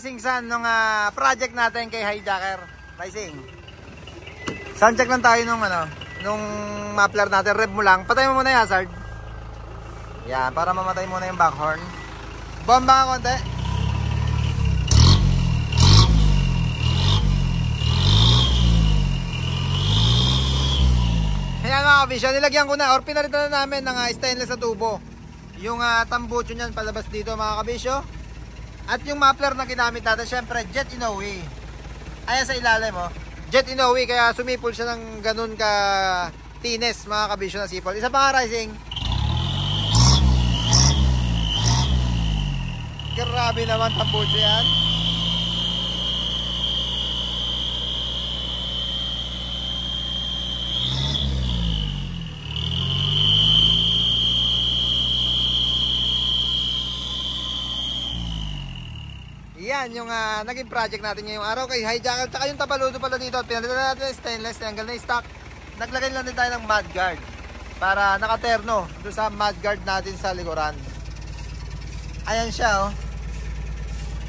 Rising Sun nung project natin kay Hijacker. Rising. Sun check lang tayo nung nung muffler natin. Rev mo lang. Patay mo muna yung hazard. Yan, para mamatay muna yung backhorn. Bomba ka konti. Ayan mga kabisyo, nilagyan ko na or pinalitan na namin ng stainless na tubo. Yung tambucho niyan palabas dito mga kabisyo. At yung muffler na ginamit natin, syempre Jet Inoue. Ayan sa ilalim Jet Inoue, kaya sumipol siya ng ganun ka tines mga kabisyo na sipol. Isa pa nga Rising. Grabe naman tambucho yan. Yan yung naging project natin ngayong araw kay Hijacker. Tsaka yung tapaludo pala dito. Pinalitan natin yung stainless. Tanggal na yung stock. Naglagay lang din tayo ng mudguard para nakaterno doon sa mudguard natin sa likuran. Ayan siya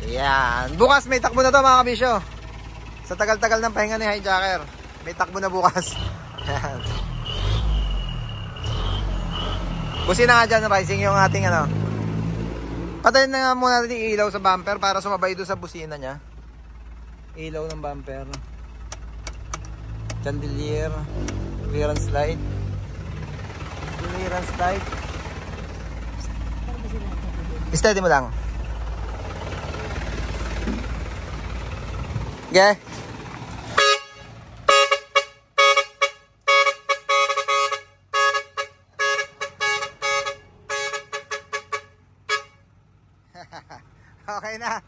Yan. Bukas may takbo na to mga kabisyo. Sa tagal-tagal ng pahinga ni Hijacker, may takbo na bukas. Yan. Busin na nga dyan Rising yung ating Patayin na nga muna natin yung ilaw sa bumper para sumabay doon sa busina niya. Ilaw ng bumper. Chandelier. Clearance light. Clearance light. Steady mo lang. Okay. Okay na.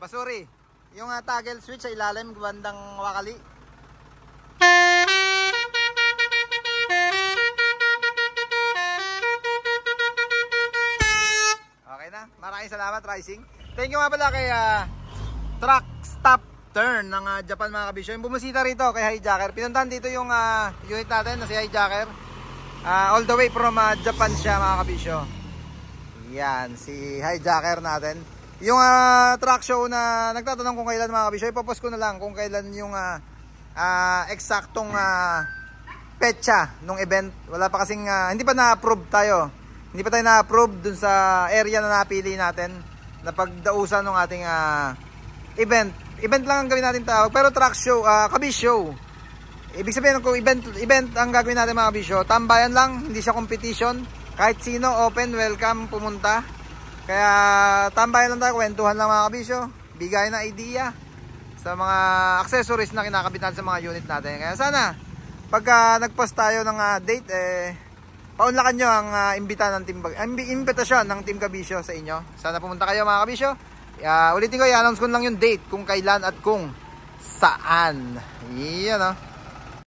Basuri, yung toggle switch sa ilalim bandang wakali. Okay na. Maraming salamat Rising. Thank you nga pala kay Truck Stop Turn ng Japan mga kabisyo. Yung bumusita rito kay Hijacker. Pinuntahan dito yung unit natin na si Hijacker. All the way from Japan siya mga kabisyo. Yan, si Hijacker natin. Yung truck show na nagtatanong kung kailan mga kabisyo, ipopost ko na lang kung kailan yung eksaktong petsa nung event. Wala pa kasing, hindi pa na-approve tayo. Hindi pa tayo na-approve dun sa area na napili natin na pagdausan ng ating event. Event lang ang gawin natin tawag, pero truck show, kabis show. Ibig sabihin kung event ang gagawin natin mga kabisyo, tambayan lang, hindi siya competition. Kahit sino, open, welcome, pumunta. Kaya tambayan lang tayo, kwentuhan lang mga kabisyo. Bigay na idea sa mga accessories na kinakabit natin sa mga unit natin. Kaya sana, pagka nag-post tayo ng date, paunlakan nyo ang imbitasyon ng Team Kabisyo sa inyo. Sana pumunta kayo mga kabisyo. Ulitin ko, i-announce ko lang yung date kung kailan at kung saan. Yan